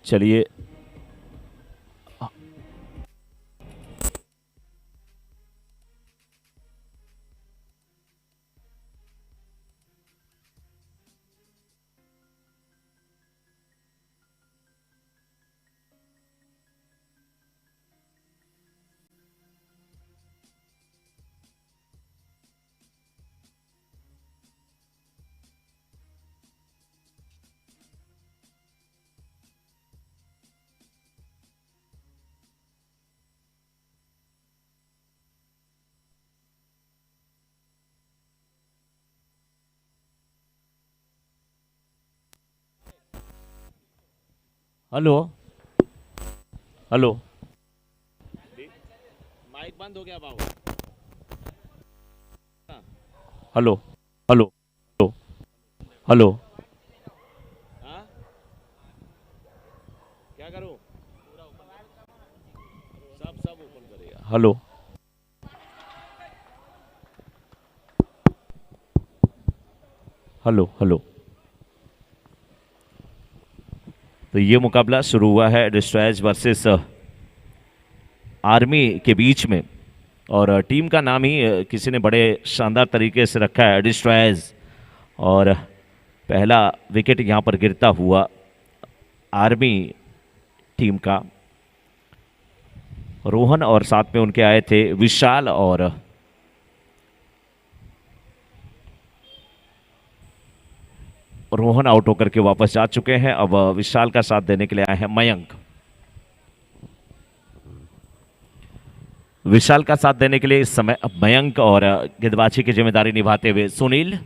चलिए hello hello. Mic बंद हो गया बाबू। Hello hello hello hello. हाँ क्या करूं? सब ओपन करेगा। Hello hello hello. तो ये मुकाबला शुरू हुआ है डिस्ट्रॉयर्स वर्सेस आर्मी के बीच में, और टीम का नाम ही किसी ने बड़े शानदार तरीके से रखा है, डिस्ट्रॉयर्स। और पहला विकेट यहाँ पर गिरता हुआ आर्मी टीम का। रोहन और साथ में उनके आए थे विशाल, और रोहन आउट होकर के वापस जा चुके हैं। अब विशाल का साथ देने के लिए आए हैं मयंक। विशाल का साथ देने के लिए इस समय अब मयंक, और गेंदबाजी की जिम्मेदारी निभाते हुए सुनील।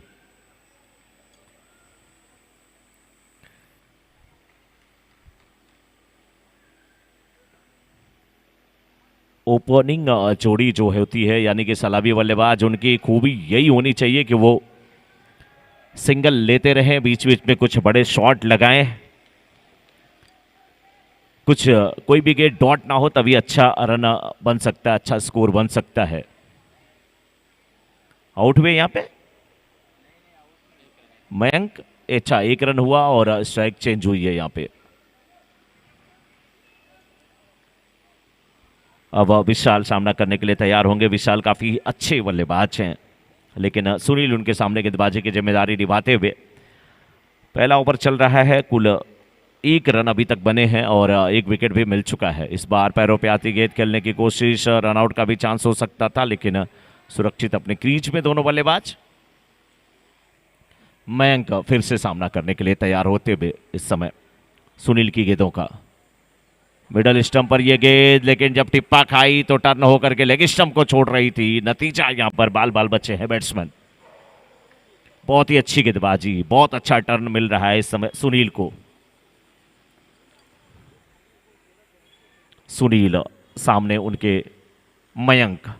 ओपनिंग जोड़ी जो होती है, यानी कि सलामी बल्लेबाज, उनकी खूबी यही होनी चाहिए कि वो सिंगल लेते रहें, बीच बीच में कुछ बड़े शॉट लगाएं, कुछ कोई भी गेट डॉट ना हो, तभी अच्छा रन बन सकता है, अच्छा स्कोर बन सकता है। आउट हुए यहाँ पे मयंक। अच्छा, एक रन हुआ और स्ट्राइक चेंज हुई है यहाँ पे। अब विशाल सामना करने के लिए तैयार होंगे। विशाल काफी अच्छे बल्लेबाज हैं, लेकिन सुनील उनके सामने गेंदबाजी की जिम्मेदारी निभाते हुए। पहला ओवर चल रहा है, कुल 1 रन अभी तक बने हैं और 1 विकेट भी मिल चुका है। इस बार पैरों पे आती गेंद खेलने की कोशिश, रनआउट का भी चांस हो सकता था, लेकिन सुरक्षित अपने क्रीज में दोनों बल्लेबाज। मयंक फिर से सामना करने के लिए तैयार होते हुए इस समय सुनील की गेंदों का। मिडल स्टंप पर यह गेंद, लेकिन जब टिप्पा खाई तो टर्न होकर के लेग स्टंप को छोड़ रही थी। नतीजा यहां पर बाल बाल बचे हैं बैट्समैन। बहुत ही अच्छी गेंदबाजी, बहुत अच्छा टर्न मिल रहा है इस समय सुनील को। सुनील सामने उनके मयंक।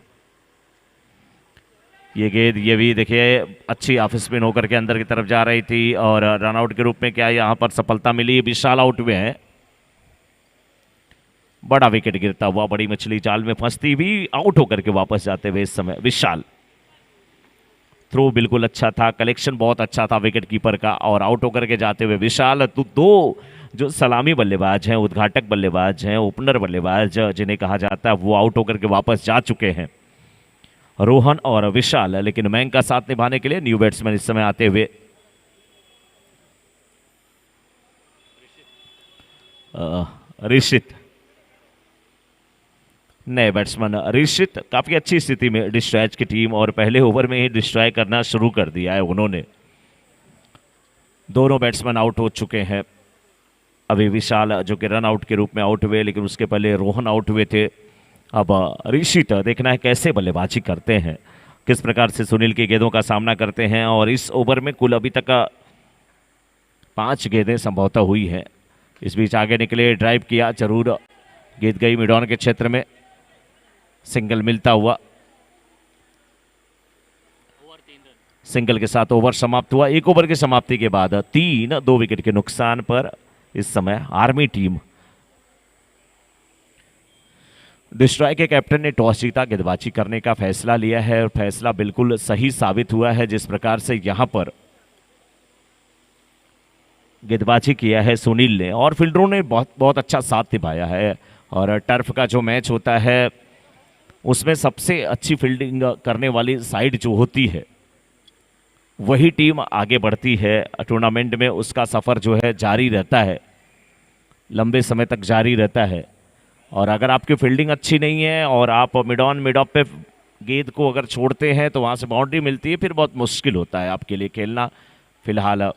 ये गेंद, ये भी देखिए अच्छी ऑफ स्पिन होकर के अंदर की तरफ जा रही थी, और रनआउट के रूप में क्या यहां पर सफलता मिली। विशाल आउट हुए हैं। बड़ा विकेट गिरता हुआ, बड़ी मछली जाल में फंसती हुई आउट होकर के वापस जाते हुए इस समय विशाल। थ्रो बिल्कुल अच्छा था, कलेक्शन बहुत अच्छा था विकेट कीपर का, और आउट होकर के जाते हुए विशाल। तो 2 जो सलामी बल्लेबाज हैं, उद्घाटक बल्लेबाज हैं, ओपनर बल्लेबाज जिन्हें कहा जाता है, वो आउट होकर के वापस जा चुके हैं, रोहन और विशाल। लेकिन मयंक का साथ निभाने के लिए न्यू बैट्समैन इस समय आते हुए ऋषित, नए बैट्समैन ऋषित काफी अच्छी स्थिति में डिस्ट्रॉयर्स की टीम, और पहले ओवर में ही डिस्ट्रॉय करना शुरू कर दिया है उन्होंने। दोनों बैट्समैन आउट हो चुके हैं। अभी विशाल जो कि रन आउट के रूप में आउट हुए, लेकिन उसके पहले रोहन आउट हुए थे। अब ऋषित देखना है कैसे बल्लेबाजी करते हैं, किस प्रकार से सुनील की गेंदों का सामना करते हैं। और इस ओवर में कुल अभी तक 5 गेंदें संभवतः हुई हैं। इस बीच आगे निकले, ड्राइव किया, जरूर गेंद गई मिड ऑन के क्षेत्र में, सिंगल मिलता हुआ। सिंगल के साथ ओवर समाप्त हुआ। 1 ओवर की समाप्ति के बाद 2 विकेट के नुकसान पर इस समय आर्मी टीम। डिस्ट्रॉय के कैप्टन ने टॉस जीता, गेंदबाजी करने का फैसला लिया है, और फैसला बिल्कुल सही साबित हुआ है। जिस प्रकार से यहां पर गेंदबाजी किया है सुनील ने, और फील्डरों ने बहुत बहुत अच्छा साथ निभाया है। और टर्फ का जो मैच होता है उसमें सबसे अच्छी फील्डिंग करने वाली साइड जो होती है वही टीम आगे बढ़ती है टूर्नामेंट में। उसका सफ़र जो है जारी रहता है, लंबे समय तक जारी रहता है। और अगर आपकी फील्डिंग अच्छी नहीं है और आप मिड ऑन मिड ऑफ पे गेंद को अगर छोड़ते हैं तो वहाँ से बाउंड्री मिलती है, फिर बहुत मुश्किल होता है आपके लिए खेलना। फिलहाल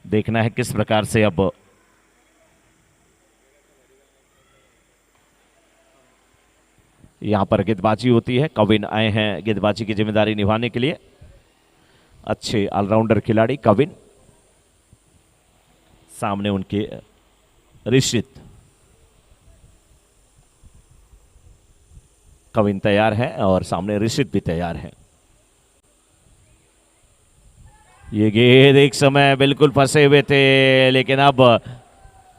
देखना है किस प्रकार से अब यहाँ पर गेंदबाजी होती है। कविन आए हैं गेंदबाजी की जिम्मेदारी निभाने के लिए, अच्छे ऑलराउंडर खिलाड़ी कविन। सामने उनके ऋषित। कविन तैयार है और सामने ऋषित भी तैयार है। ये गेंद एक समय बिल्कुल फंसे हुए थे, लेकिन अब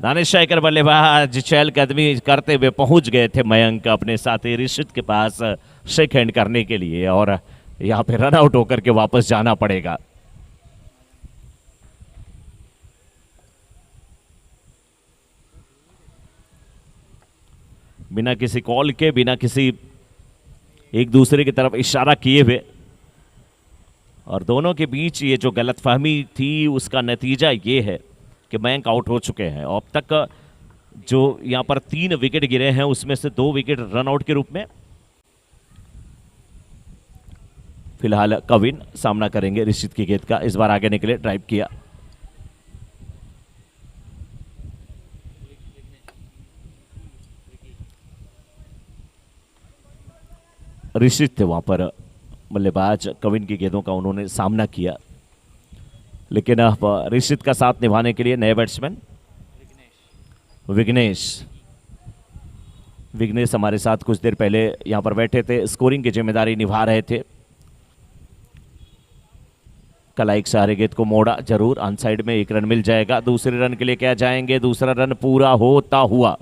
दानिश शेखर बल्लेबाज चहलकदमी करते हुए पहुंच गए थे मयंक अपने साथी ऋषित के पास शेक हैंड करने के लिए, और यहां पे रन आउट होकर के वापस जाना पड़ेगा। बिना किसी कॉल के, बिना किसी एक दूसरे की तरफ इशारा किए हुए, और दोनों के बीच ये जो गलतफहमी थी उसका नतीजा ये है कि मयंक आउट हो चुके हैं। अब तक जो यहां पर 3 विकेट गिरे हैं उसमें से 2 विकेट रन आउट के रूप में। फिलहाल कविन सामना करेंगे ऋषित की गेंद का। इस बार आगे निकले, ड्राइव किया। ऋषित थे वहां पर बल्लेबाज, कविन की गेंदों का उन्होंने सामना किया। लेकिन अब ऋषित का साथ निभाने के लिए नए बैट्समैन विघ्नेश। विघ्नेश हमारे साथ कुछ देर पहले यहां पर बैठे थे, स्कोरिंग की जिम्मेदारी निभा रहे थे। कलाई सहारे गेंद को मोड़ा, जरूर ऑन साइड में 1 रन मिल जाएगा। दूसरे रन के लिए क्या जाएंगे, दूसरा रन पूरा होता हुआ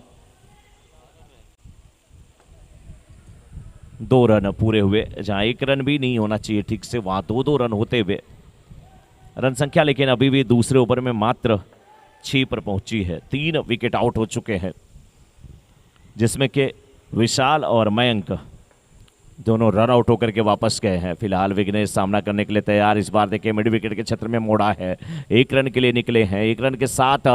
2 रन पूरे हुए। जहां 1 रन भी नहीं होना चाहिए ठीक से, वहां 2-2 रन होते हुए रन संख्या लेकिन अभी भी दूसरे ओवर में मात्र 6 पर पहुंची है। 3 विकेट आउट हो चुके हैं, जिसमें के विशाल और मयंक दोनों रन आउट होकर के वापस गए हैं। फिलहाल विघ्नेश सामना करने के लिए तैयार। इस बार देखिए मिड विकेट के क्षेत्र में मोड़ा है, 1 रन के लिए निकले हैं। 1 रन के साथ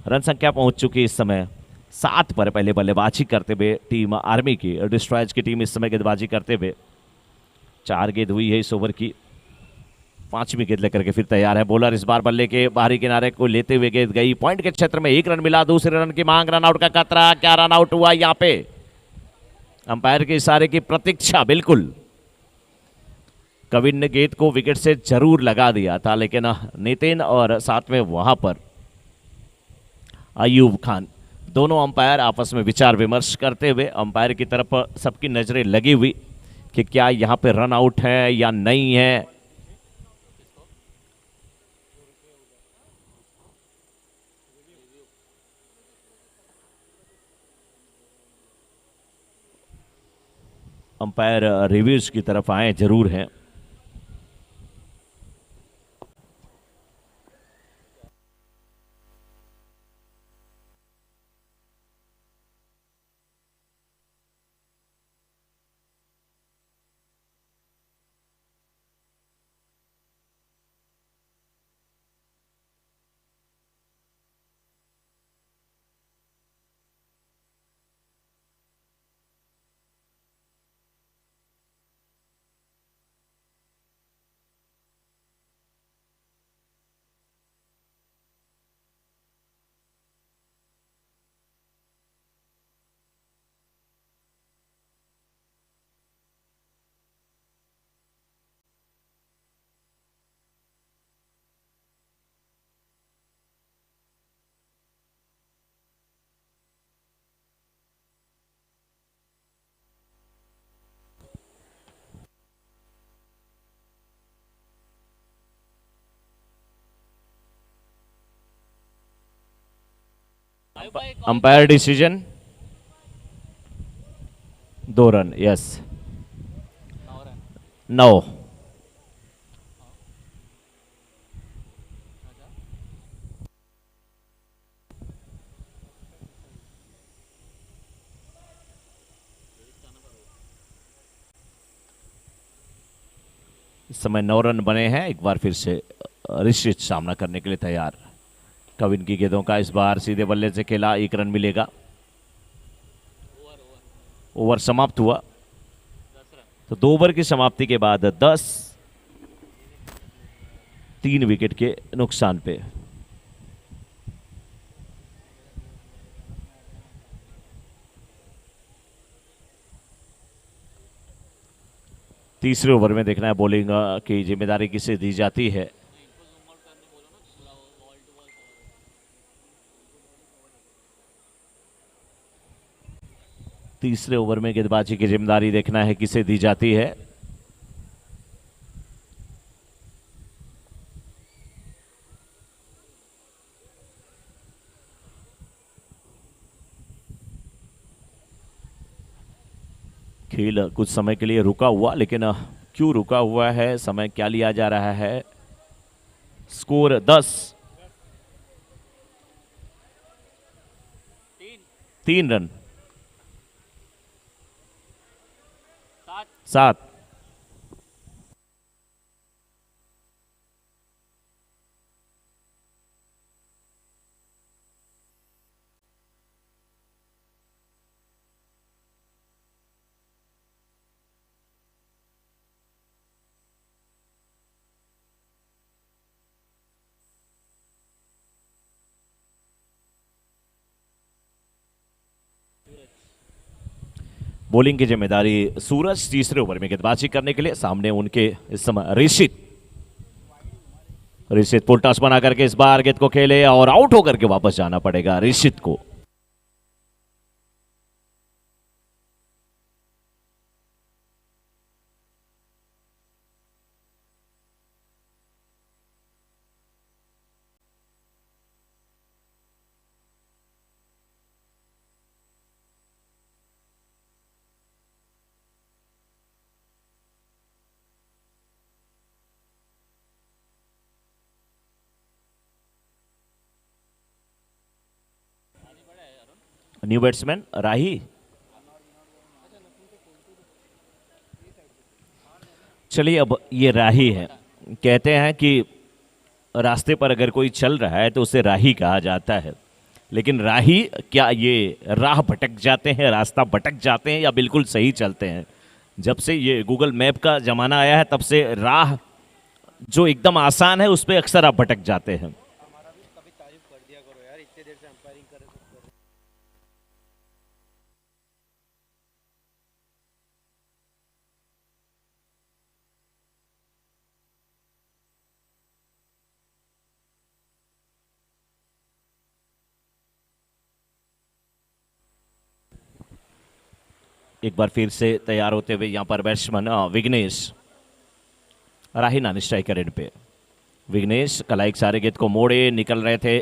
रन संख्या पहुंच चुकी है इस समय 7 पर। पहले बल्लेबाजी करते हुए टीम आर्मी की, डिस्ट्रॉयर्स की टीम इस समय गेंदबाजी करते हुए 4 गेंद हुई है इस ओवर की। 5वीं गेंद लेकर के फिर तैयार है बॉलर। इस बार बल्ले के बाहरी किनारे को लेते हुए गेंद गई पॉइंट के क्षेत्र में, 1 रन मिला। दूसरे रन की मांग, रन आउट का खतरा। क्या रन आउट हुआ यहाँ पे? अंपायर के इशारे की प्रतीक्षा। बिल्कुल कविन ने गेंद को विकेट से जरूर लगा दिया था, लेकिन नितिन और साथ में वहां पर अयूब खान, दोनों अंपायर आपस में विचार विमर्श करते हुए अंपायर की तरफ सबकी नजरें लगी हुई कि क्या यहां पे रन आउट है या नहीं है। अंपायर रिव्यूज की तरफ आए जरूर हैं। Umpire decision 2 run. यस 9। इस समय 9 रन बने हैं। एक बार फिर से ऋषित सामना करने के लिए तैयार। कविन की गेंदों का इस बार सीधे बल्ले से खेला, 1 रन मिलेगा। ओवर समाप्त हुआ। तो 2 ओवर की समाप्ति के बाद 10, 3 विकेट के नुकसान पे। तीसरे ओवर में देखना है बॉलिंग की जिम्मेदारी किसे दी जाती है। तीसरे ओवर में गेंदबाजी की जिम्मेदारी देखना है किसे दी जाती है। खेल कुछ समय के लिए रुका हुआ, लेकिन क्यों रुका हुआ है, समय क्या लिया जा रहा है। Score 10, 3 run, 7। बॉलिंग की जिम्मेदारी सूरज तीसरे ओवर में गेंदबाजी करने के लिए। सामने उनके इस समय ऋषित फुल टॉस बना करके इस बार गेंद को खेले और आउट होकर के वापस जाना पड़ेगा ऋषित को। न्यू बैट्समैन राही। चलिए, अब ये राही है। कहते हैं कि रास्ते पर अगर कोई चल रहा है तो उसे राही कहा जाता है, लेकिन राही क्या ये राह भटक जाते हैं, रास्ता भटक जाते हैं, या बिल्कुल सही चलते हैं। जब से ये गूगल मैप का जमाना आया है तब से राह जो एकदम आसान है उस पर अक्सर आप भटक जाते हैं। एक बार फिर से तैयार होते हुए यहां पर बैट्समैन विघ्नेश। राही नानी स्ट्राइकर एंड पे। विघ्नेश कलाइक सारे गेंद को मोड़े निकल रहे थे।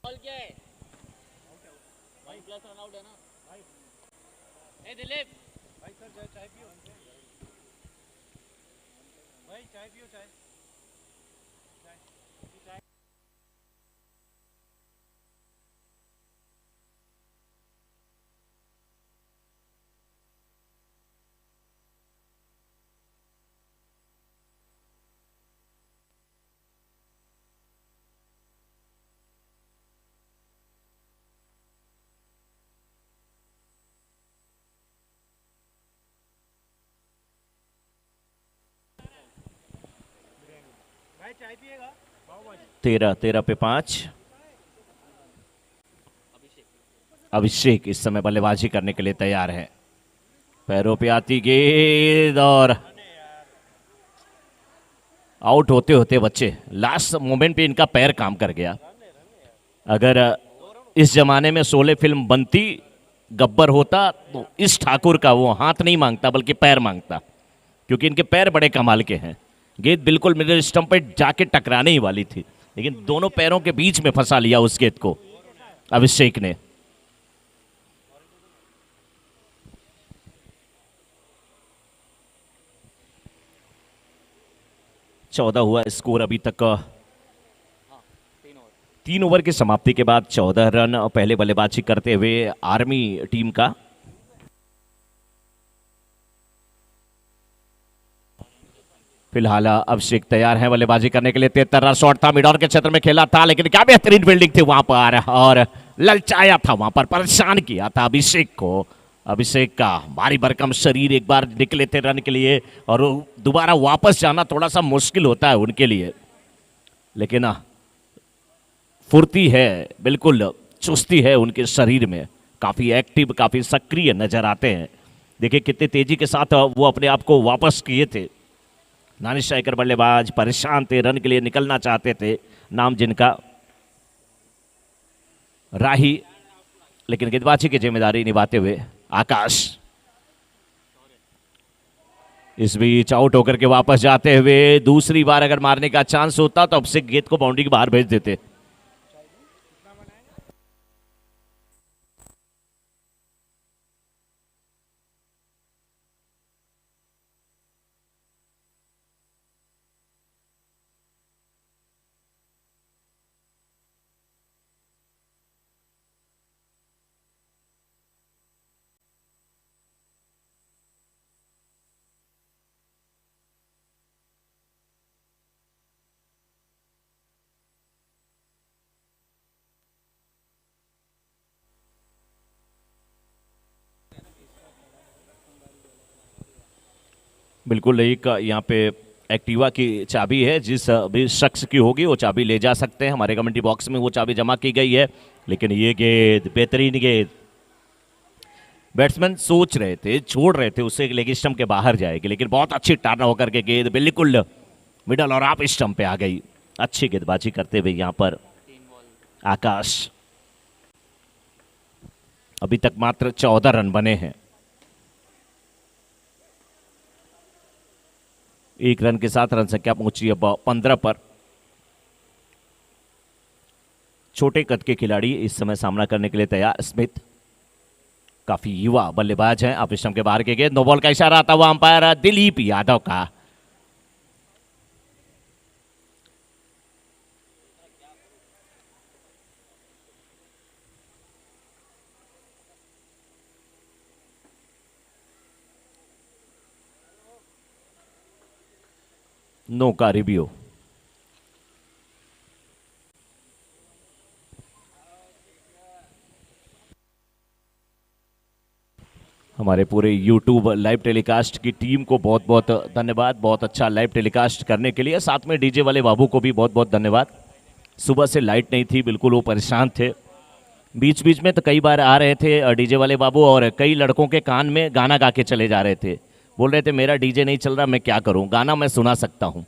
क्या है भाई, प्लस रन आउट है ना भाई। ए दिलीप भाई, सर चाय पियो भाई, चाय पियो, चाय चाय। चाय पिएगा? 13 पे 5। अभिषेक इस समय बल्लेबाजी करने के लिए तैयार है। पैरों पे आती गेंद और आउट होते होते बच्चे लास्ट मोमेंट पे इनका पैर काम कर गया। अगर इस जमाने में शोले फिल्म बनती, गब्बर होता, तो इस ठाकुर का वो हाथ नहीं मांगता बल्कि पैर मांगता, क्योंकि इनके पैर बड़े कमाल के हैं। गेंद बिल्कुल मिडिल स्टंप पे जाके टकराने ही वाली थी, लेकिन दोनों पैरों के बीच में फंसा लिया उस गेंद को अभिषेक ने। चौदह हुआ स्कोर अभी तक। 3 ओवर की समाप्ति के बाद 14 रन पहले बल्लेबाजी करते हुए आर्मी टीम का। फिलहाल अभिषेक तैयार है बल्लेबाजी करने के लिए। 73 रन शॉट था, मिड ऑन के क्षेत्र में खेला था, लेकिन क्या बेहतरीन फील्डिंग थी वहां पर, और ललचाया था वहां पर, परेशान किया था अभिषेक को। अभिषेक का भारी भरकम शरीर, एक बार निकले थे रन के लिए और दोबारा वापस जाना थोड़ा सा मुश्किल होता है उनके लिए, लेकिन फुर्ती है, बिल्कुल चुस्ती है उनके शरीर में, काफी एक्टिव, काफी सक्रिय नजर आते हैं। देखिए कितने तेजी के साथ वो अपने आप को वापस किए थे। नानी स्ट्राइकर बल्लेबाज परेशान थे, रन के लिए निकलना चाहते थे, नाम जिनका राही, लेकिन गेंदबाजी की जिम्मेदारी निभाते हुए आकाश। इस बीच आउट होकर के वापस जाते हुए दूसरी बार अगर मारने का चांस होता तो अब से गेंद को बाउंड्री के बाहर भेज देते। बिल्कुल एक यहाँ पे एक्टिवा की चाबी है, जिस भी शख्स की होगी वो चाबी ले जा सकते हैं। हमारे कमेंट्री बॉक्स में वो चाबी जमा की गई है, लेकिन ये गेंद बेहतरीन गेंद, बैट्समैन सोच रहे थे, छोड़ रहे थे उसे लेग स्टंप के बाहर जाएगी, लेकिन बहुत अच्छी टर्न होकर के गेंद बिल्कुल मिडल और आप स्टंप पे आ गई। अच्छी गेंदबाजी करते हुए यहाँ पर आकाश। अभी तक मात्र 14 रन बने हैं। एक रन के साथ रन संख्या पहुंची अब 15 पर। छोटे कद के खिलाड़ी इस समय सामना करने के लिए तैयार। स्मिथ काफी युवा बल्लेबाज हैं। आप स्टंप के बाहर के गेंद, नो बॉल का इशारा आता हुआ अंपायर दिलीप यादव का। नो का रिव्यू। हमारे पूरे YouTube लाइव टेलीकास्ट की टीम को बहुत बहुत धन्यवाद, बहुत अच्छा लाइव टेलीकास्ट करने के लिए। साथ में डीजे वाले बाबू को भी बहुत बहुत धन्यवाद। सुबह से लाइट नहीं थी, बिल्कुल वो परेशान थे। बीच बीच में तो कई बार आ रहे थे डीजे वाले बाबू, और कई लड़कों के कान में गाना गा के चले जा रहे थे। बोल रहे थे मेरा डीजे नहीं चल रहा, मैं क्या करूं, गाना मैं सुना सकता हूं।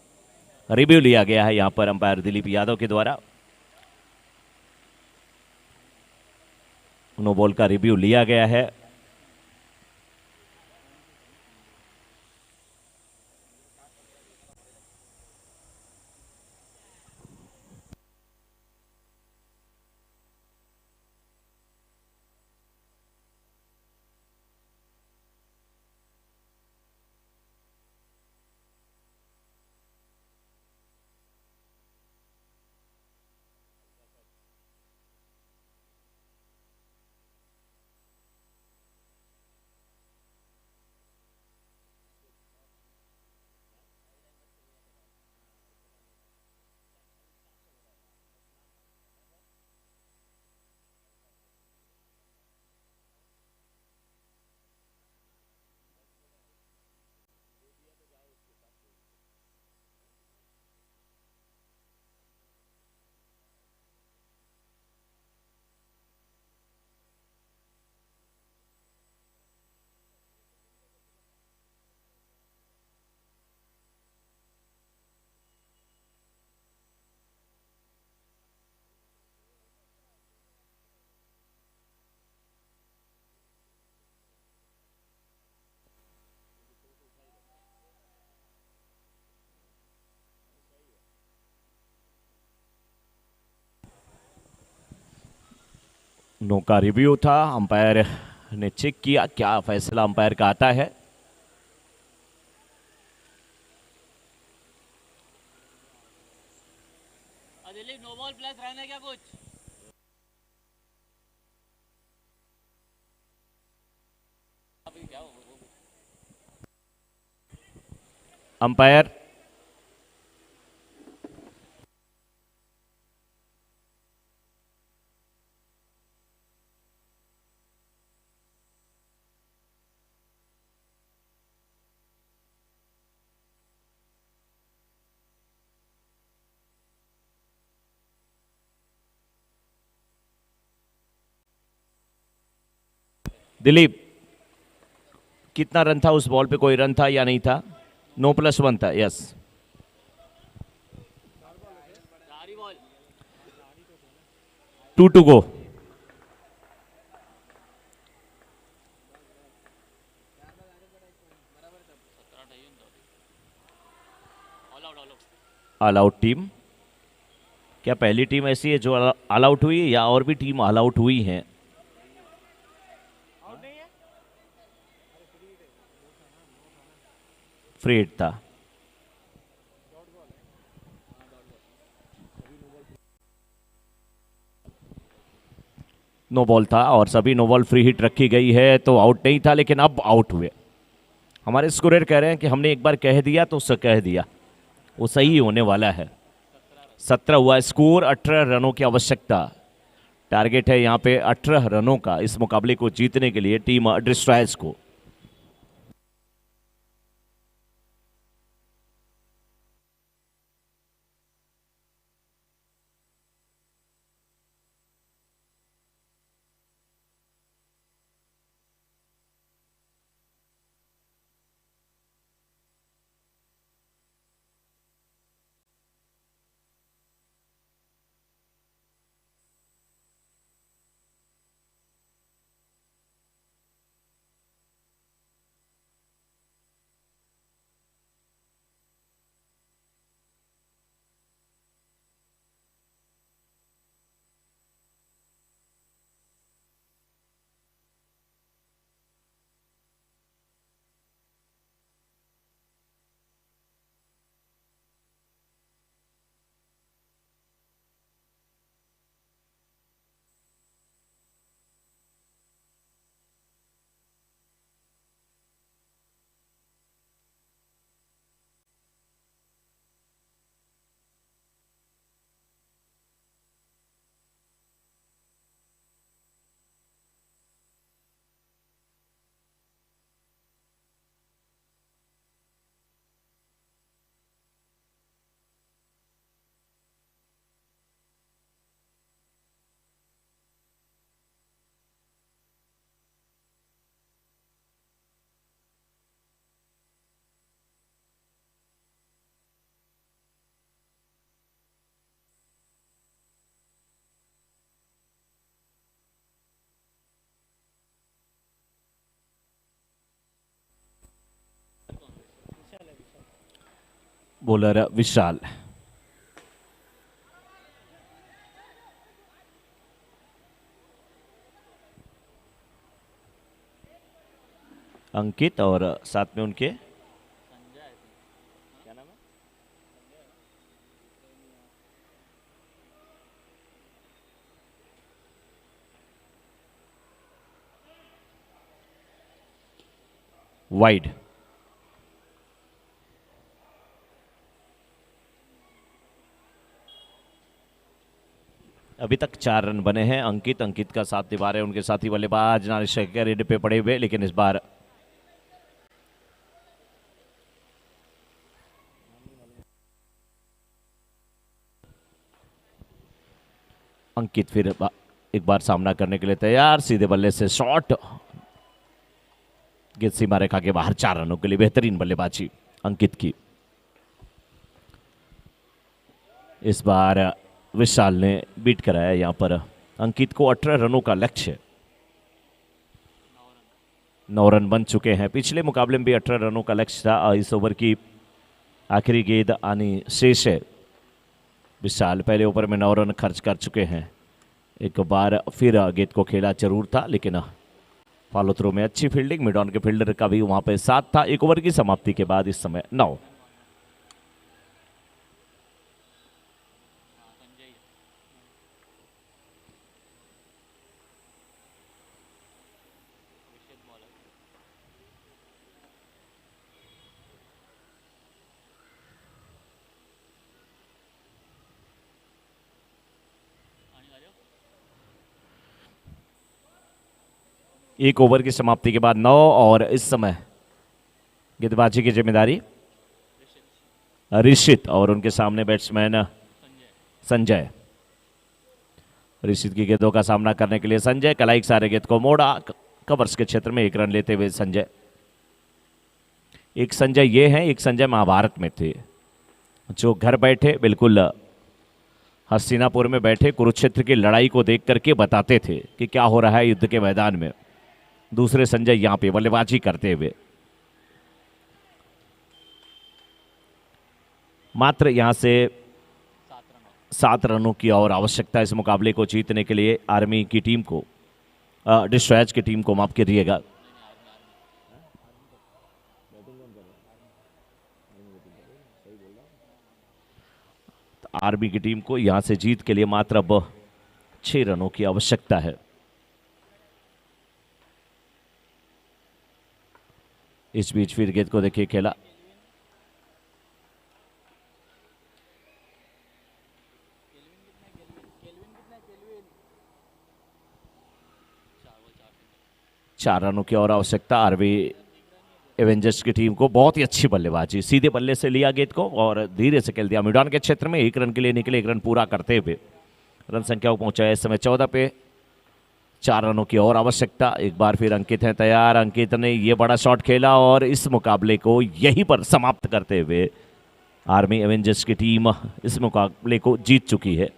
रिव्यू लिया गया है यहाँ पर अंपायर दिलीप यादव के द्वारा। नो बॉल का रिव्यू लिया गया है। नो का रिव्यू था, अंपायर ने चेक किया, क्या फैसला अंपायर का आता है। Dilip no ball plus run है क्या कुछ? अभी क्या हो अंपायर दिलीप, कितना रन था उस बॉल पे? कोई रन था या नहीं था? नो प्लस वन था, यस। सारी ball 2 to go। All out all out. All out team. क्या पहली टीम ऐसी है जो ऑल आउट हुई है या और भी टीम ऑल आउट हुई हैं? फ्री हिट था। नो बॉल था और सभी नो बॉल फ्री हिट रखी गई है, तो आउट नहीं था, लेकिन अब आउट हुए। हमारे स्कोरर कह रहे हैं कि हमने एक बार कह दिया तो उससे कह दिया, वो सही होने वाला है। 17 हुआ स्कोर, 18 रनों की आवश्यकता। टारगेट है यहाँ पे 18 रनों का इस मुकाबले को जीतने के लिए टीम डिस्ट्रॉयर्स को। बॉलर विशाल। अंकित और साथ में उनके क्या नाम है? वाइड। अभी तक 4 रन बने हैं। अंकित का साथ निभा रहे हैं उनके साथी बल्लेबाज नारिश रेड पे पड़े हुए, लेकिन इस बार अंकित फिर एक बार सामना करने के लिए तैयार। सीधे बल्ले से शॉट, गेंद सीमा रेखा के बाहर। 4 रनों के लिए बेहतरीन बल्लेबाजी अंकित की। इस बार विशाल ने बीट कराया यहाँ पर अंकित को। 18 रनों का लक्ष्य। 9 रन बन चुके हैं। पिछले मुकाबले में भी 18 रनों का लक्ष्य था। इस ओवर की आखिरी गेंद आनी शेष है। विशाल पहले ओवर में 9 रन खर्च कर चुके हैं। एक बार फिर गेंद को खेला जरूर था, लेकिन फॉलो थ्रो में अच्छी फील्डिंग, मिड ऑन के फील्डर का भी वहां पे साथ था। 1 ओवर की समाप्ति के बाद इस समय 9। हाँ संजय ऋषित बॉलर आने वाले हो 1 ओवर की समाप्ति के बाद 9 और इस समय गेंदबाजी की जिम्मेदारी ऋषित और उनके सामने बैट्समैन संजय। ऋषित की गेंदों का सामना करने के लिए संजय, कलाई सारे गेंद को मोड़ा, कवर्स के क्षेत्र में 1 रन लेते हुए संजय। एक संजय ये है, एक संजय महाभारत में थे, जो घर बैठे बिल्कुल हस्तिनापुर में बैठे कुरुक्षेत्र की लड़ाई को देख करके बताते थे कि क्या हो रहा है युद्ध के मैदान में। दूसरे संजय यहां पे बल्लेबाजी करते हुए। मात्र यहां से 7 रनों की और आवश्यकता इस मुकाबले को जीतने के लिए आर्मी की टीम को, डिस्ट्रॉयर्स की टीम को, माफ कीजिएगा। आर्मी की टीम को यहां से जीत के लिए मात्र अब 6 रनों की आवश्यकता है। इस बीच फिर गेंद को देखिए खेला, चार रनों की और आवश्यकता। आरबी एवेंजर्स की टीम को बहुत ही अच्छी बल्लेबाजी, सीधे बल्ले से लिया गेंद को और धीरे से खेल दिया मिडान के क्षेत्र में। 1 रन के लिए निकले, 1 रन पूरा करते हुए रन संख्या को पहुंचाया इस समय 14 पे। 4 रनों की और आवश्यकता। एक बार फिर अंकित है तैयार। अंकित ने ये बड़ा शॉट खेला और इस मुकाबले को यहीं पर समाप्त करते हुए आर्मी एवेंजर्स की टीम इस मुकाबले को जीत चुकी है।